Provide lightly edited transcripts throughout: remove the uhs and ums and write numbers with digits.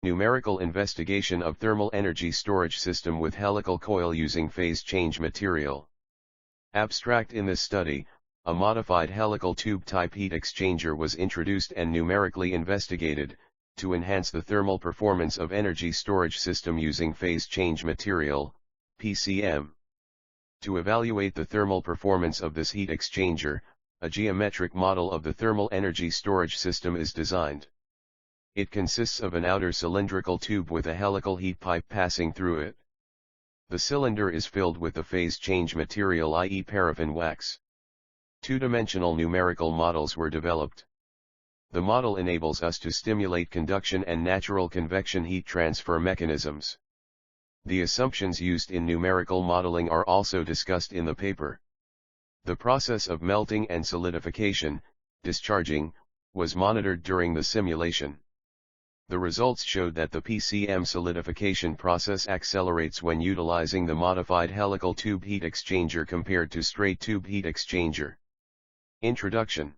Numerical investigation of thermal energy storage system with helical coil using phase change material. Abstract: in this study, a modified helical tube type heat exchanger was introduced and numerically investigated, to enhance the thermal performance of energy storage system using phase change material, PCM. To evaluate the thermal performance of this heat exchanger, a geometric model of the thermal energy storage system is designed. It consists of an outer cylindrical tube with a helical heat pipe passing through it. The cylinder is filled with the phase change material, i.e. paraffin wax. Two-dimensional numerical models were developed. The model enables us to stimulate conduction and natural convection heat transfer mechanisms. The assumptions used in numerical modeling are also discussed in the paper. The process of melting and solidification, discharging, was monitored during the simulation. The results showed that the PCM solidification process accelerates when utilizing the modified helical tube heat exchanger compared to straight tube heat exchanger. Introduction.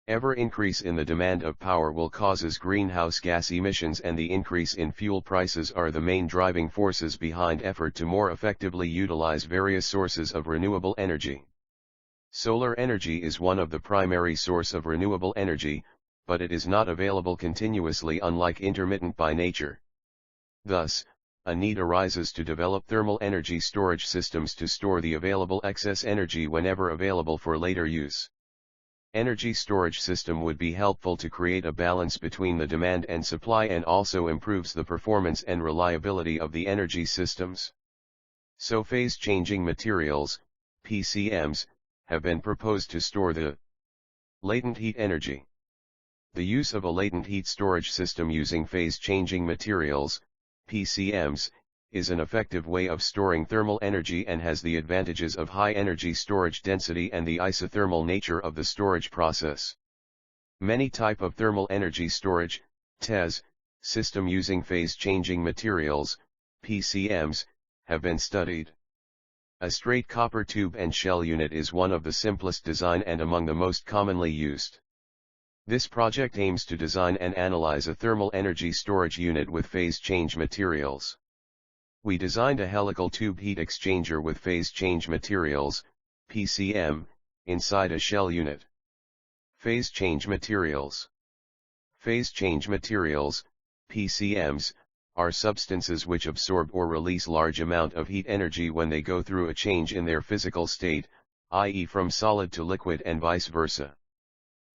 Ever increase in the demand of power will causes greenhouse gas emissions, and the increase in fuel prices are the main driving forces behind effort to more effectively utilize various sources of renewable energy. Solar energy is one of the primary source of renewable energy, but it is not available continuously, unlike intermittent by nature. Thus, a need arises to develop thermal energy storage systems to store the available excess energy whenever available for later use. Energy storage system would be helpful to create a balance between the demand and supply, and also improves the performance and reliability of the energy systems. So phase changing materials, PCMs, have been proposed to store the latent heat energy. The use of a latent heat storage system using phase changing materials, PCMs, is an effective way of storing thermal energy and has the advantages of high energy storage density and the isothermal nature of the storage process. Many type of thermal energy storage, TES, system using phase changing materials, PCMs, have been studied. A straight copper tube and shell unit is one of the simplest design and among the most commonly used. This project aims to design and analyze a thermal energy storage unit with phase change materials. We designed a helical tube heat exchanger with phase change materials, PCM, inside a shell unit. Phase change materials. Phase change materials, PCMs, are substances which absorb or release large amount of heat energy when they go through a change in their physical state, i.e. from solid to liquid and vice versa.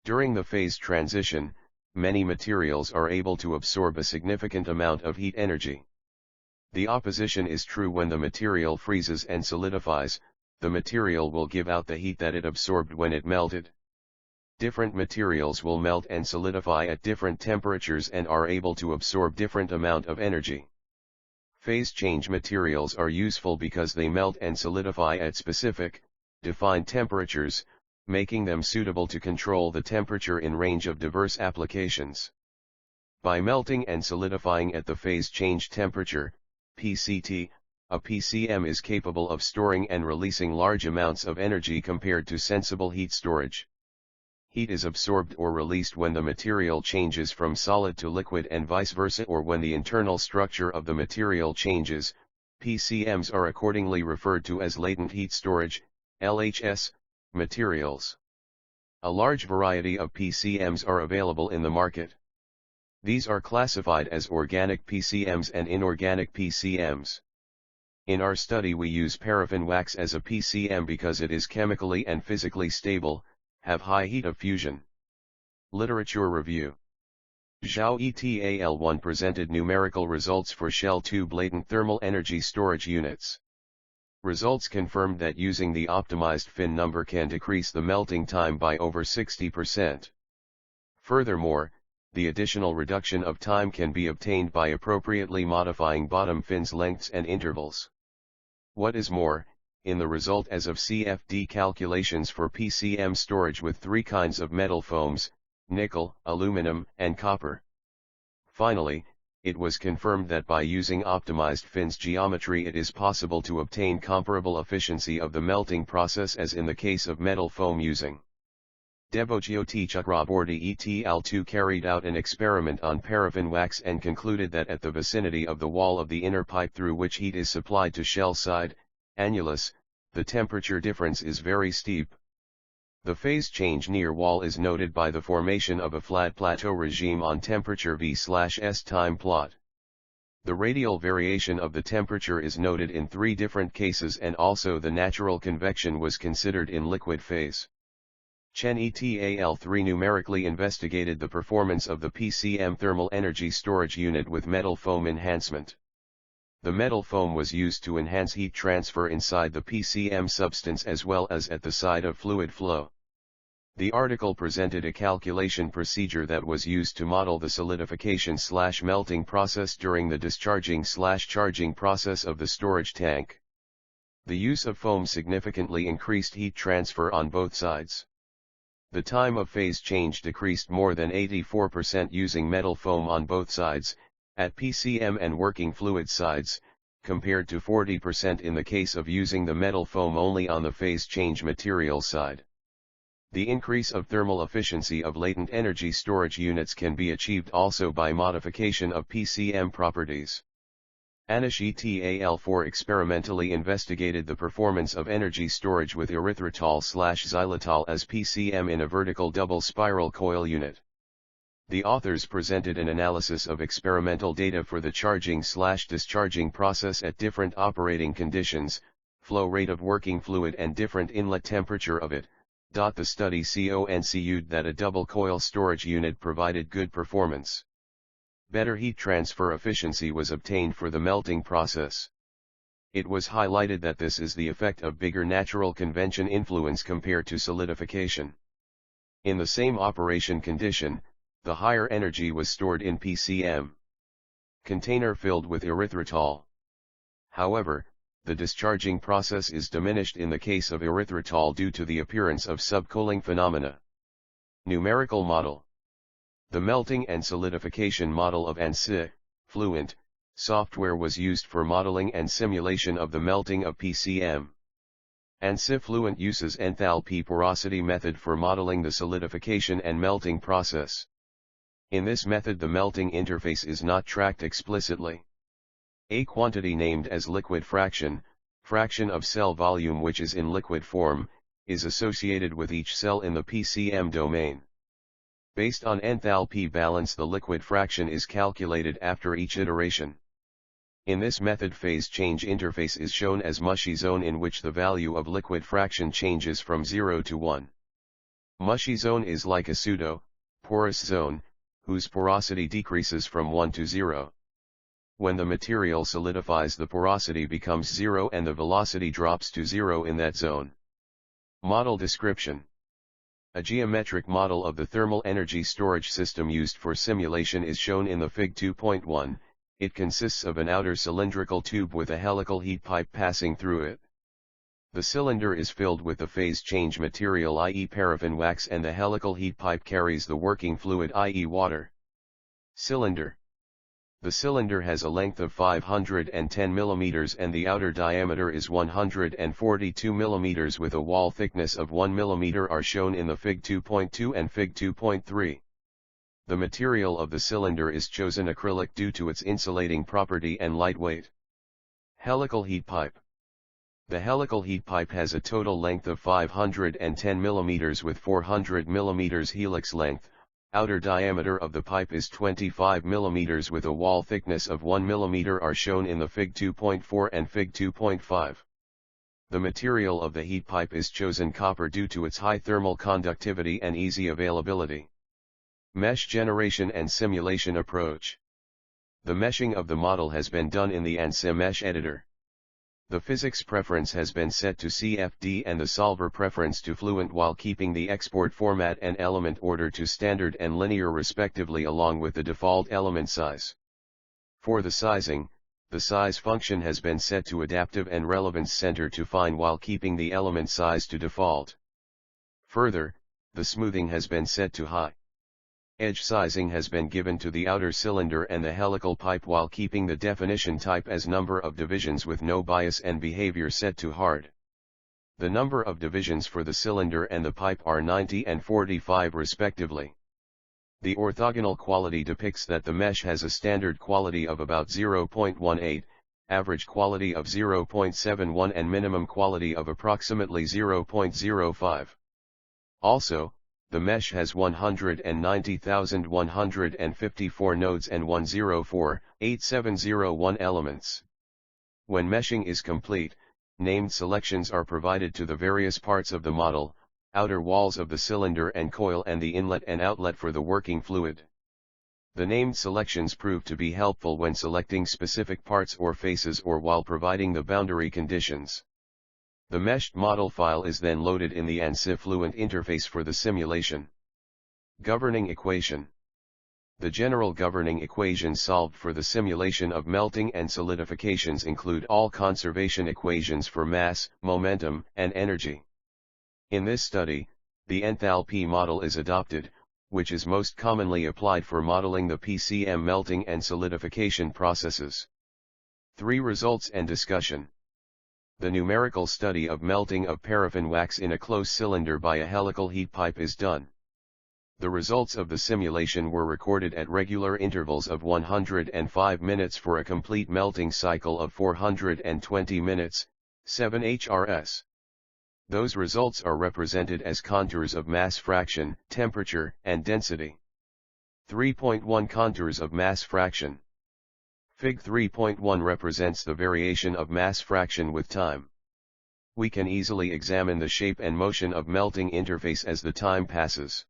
During the phase transition, many materials are able to absorb a significant amount of heat energy. The opposition is true when the material freezes and solidifies. The material will give out the heat that it absorbed when it melted. Different materials will melt and solidify at different temperatures and are able to absorb different amount of energy. Phase change materials are useful because they melt and solidify at specific, defined temperatures, making them suitable to control the temperature in range of diverse applications. By melting and solidifying at the phase change temperature, PCT, a PCM is capable of storing and releasing large amounts of energy compared to sensible heat storage. Heat is absorbed or released when the material changes from solid to liquid and vice versa, or when the internal structure of the material changes. PCMs are accordingly referred to as latent heat storage, LHS, materials. A large variety of PCMs are available in the market. These are classified as organic PCMs and inorganic PCMs. In our study we use paraffin wax as a PCM because it is chemically and physically stable, have high heat of fusion. Literature review. Zhao et al. Presented numerical results for shell tube latent thermal energy storage units. Results confirmed that using the optimized fin number can decrease the melting time by over 60%. Furthermore, the additional reduction of time can be obtained by appropriately modifying bottom fins lengths and intervals. What is more, in the result as of CFD calculations for PCM storage with three kinds of metal foams, nickel, aluminum, and copper. Finally, it was confirmed that by using optimized fins geometry it is possible to obtain comparable efficiency of the melting process as in the case of metal foam using Debogiotti Chakraborty et al. Carried out an experiment on paraffin wax and concluded that at the vicinity of the wall of the inner pipe through which heat is supplied to shell side, annulus, the temperature difference is very steep. The phase change near wall is noted by the formation of a flat plateau regime on temperature V/S time plot. The radial variation of the temperature is noted in 3 different cases, and also the natural convection was considered in liquid phase. Chen et al. 3 numerically investigated the performance of the PCM thermal energy storage unit with metal foam enhancement. The metal foam was used to enhance heat transfer inside the PCM substance as well as at the side of fluid flow. The article presented a calculation procedure that was used to model the solidification/melting process during the discharging/charging process of the storage tank. The use of foam significantly increased heat transfer on both sides. The time of phase change decreased more than 84% using metal foam on both sides, at PCM and working fluid sides, compared to 40% in the case of using the metal foam only on the phase change material side. The increase of thermal efficiency of latent energy storage units can be achieved also by modification of PCM properties. Anish et al. 4 experimentally investigated the performance of energy storage with erythritol/xylitol as PCM in a vertical double spiral coil unit. The authors presented an analysis of experimental data for the charging/discharging process at different operating conditions, flow rate of working fluid and different inlet temperature of it. The study concluded that a double coil storage unit provided good performance. Better heat transfer efficiency was obtained for the melting process. It was highlighted that this is the effect of bigger natural convention influence compared to solidification. In the same operation condition, the higher energy was stored in PCM container filled with erythritol. However, the discharging process is diminished in the case of erythritol due to the appearance of subcooling phenomena. Numerical model. The melting and solidification model of ANSI, Fluent, software was used for modeling and simulation of the melting of PCM. ANSI Fluent uses enthalpy porosity method for modeling the solidification and melting process. In this method the melting interface is not tracked explicitly. A quantity named as liquid fraction of cell volume which is in liquid form, is associated with each cell in the PCM domain. Based on enthalpy balance the liquid fraction is calculated after each iteration. In this method phase change interface is shown as mushy zone in which the value of liquid fraction changes from 0 to 1. Mushy zone is like a pseudo-porous zone, whose porosity decreases from 1 to 0. When the material solidifies the porosity becomes 0 and the velocity drops to 0 in that zone. Model description. A geometric model of the thermal energy storage system used for simulation is shown in the Fig 2.1, it consists of an outer cylindrical tube with a helical heat pipe passing through it. The cylinder is filled with the phase change material i.e. paraffin wax and the helical heat pipe carries the working fluid i.e. water. Cylinder. The cylinder has a length of 510 mm and the outer diameter is 142 mm with a wall thickness of 1 mm are shown in the Fig 2.2 and Fig 2.3. The material of the cylinder is chosen acrylic due to its insulating property and lightweight. Helical heat pipe. The helical heat pipe has a total length of 510 mm with 400 mm helix length. Outer diameter of the pipe is 25 mm with a wall thickness of 1 mm are shown in the Fig 2.4 and Fig 2.5. The material of the heat pipe is chosen copper due to its high thermal conductivity and easy availability. Mesh generation and simulation approach. The meshing of the model has been done in the ANSI mesh editor. The physics preference has been set to CFD and the solver preference to Fluent while keeping the export format and element order to standard and linear respectively along with the default element size. For the sizing, the size function has been set to adaptive and relevance center to fine while keeping the element size to default. Further, the smoothing has been set to high. Edge sizing has been given to the outer cylinder and the helical pipe while keeping the definition type as number of divisions with no bias and behavior set to hard. The number of divisions for the cylinder and the pipe are 90 and 45 respectively. The orthogonal quality depicts that the mesh has a standard quality of about 0.18, average quality of 0.71 and minimum quality of approximately 0.05. Also, the mesh has 190,154 nodes and 104,8701 elements. When meshing is complete, named selections are provided to the various parts of the model, outer walls of the cylinder and coil and the inlet and outlet for the working fluid. The named selections prove to be helpful when selecting specific parts or faces or while providing the boundary conditions. The meshed model file is then loaded in the ANSI Fluent interface for the simulation. Governing equation. The general governing equations solved for the simulation of melting and solidifications include all conservation equations for mass, momentum, and energy. In this study, the enthalpy model is adopted, which is most commonly applied for modeling the PCM melting and solidification processes. 3 Results and discussion. The numerical study of melting of paraffin wax in a closed cylinder by a helical heat pipe is done. The results of the simulation were recorded at regular intervals of 105 minutes for a complete melting cycle of 420 minutes, 7 HRS. Those results are represented as contours of mass fraction, temperature, and density. 3.1 Contours of mass fraction. Fig 3.1 represents the variation of mass fraction with time. We can easily examine the shape and motion of melting interface as the time passes.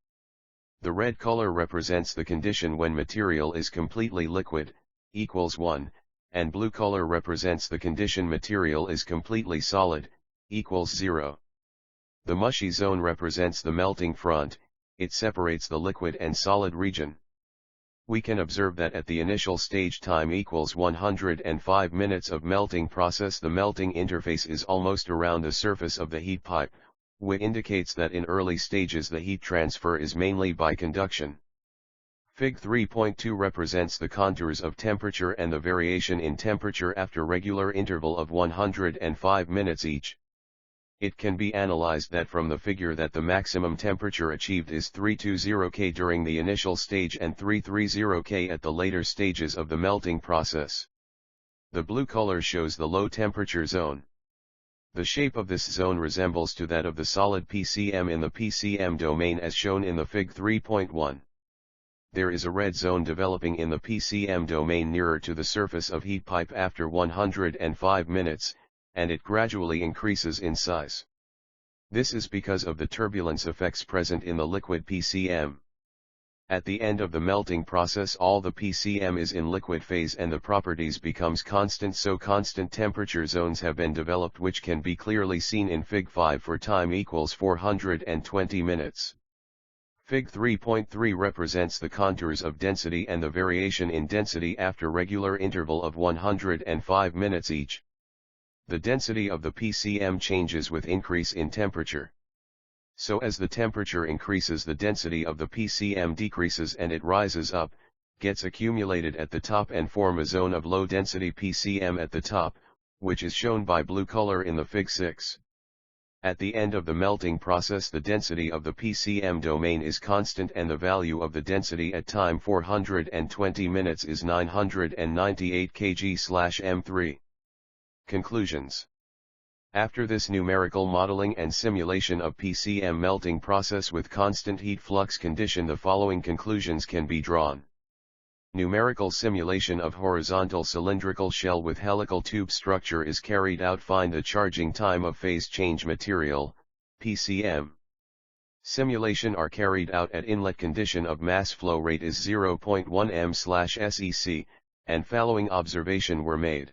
The red color represents the condition when material is completely liquid, equals 1, and blue color represents the condition material is completely solid, equals 0. The mushy zone represents the melting front, it separates the liquid and solid region. We can observe that at the initial stage time equals 105 minutes of melting process the melting interface is almost around the surface of the heat pipe, which indicates that in early stages the heat transfer is mainly by conduction. Fig 3.2 represents the contours of temperature and the variation in temperature after regular interval of 105 minutes each. It can be analyzed that from the figure that the maximum temperature achieved is 320 K during the initial stage and 330 K at the later stages of the melting process. The blue color shows the low temperature zone. The shape of this zone resembles to that of the solid PCM in the PCM domain as shown in the Fig 3.1. There is a red zone developing in the PCM domain nearer to the surface of heat pipe after 105 minutes, and it gradually increases in size. This is because of the turbulence effects present in the liquid PCM. At the end of the melting process all the PCM is in liquid phase and the properties becomes constant, so constant temperature zones have been developed which can be clearly seen in Fig 5 for time equals 420 minutes. Fig 3.3 represents the contours of density and the variation in density after regular interval of 105 minutes each. The density of the PCM changes with increase in temperature. So as the temperature increases the density of the PCM decreases and it rises up, gets accumulated at the top and form a zone of low density PCM at the top, which is shown by blue color in the Fig 6. At the end of the melting process the density of the PCM domain is constant and the value of the density at time 420 minutes is 998 kg/m3. Conclusions. After this numerical modeling and simulation of PCM melting process with constant heat flux condition the following conclusions can be drawn. Numerical simulation of horizontal cylindrical shell with helical tube structure is carried out. Find the charging time of phase change material, PCM. Simulation are carried out at inlet condition of mass flow rate is 0.1 m/sec, and following observation were made.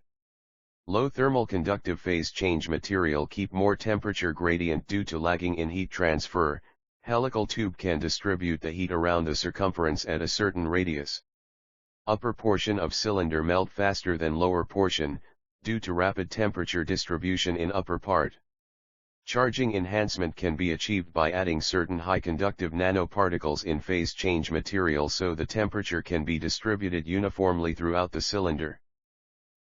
Low thermal conductive phase change material keep more temperature gradient due to lagging in heat transfer. Helical tube can distribute the heat around the circumference at a certain radius. Upper portion of cylinder melt faster than lower portion, due to rapid temperature distribution in upper part. Charging enhancement can be achieved by adding certain high conductive nanoparticles in phase change material so the temperature can be distributed uniformly throughout the cylinder.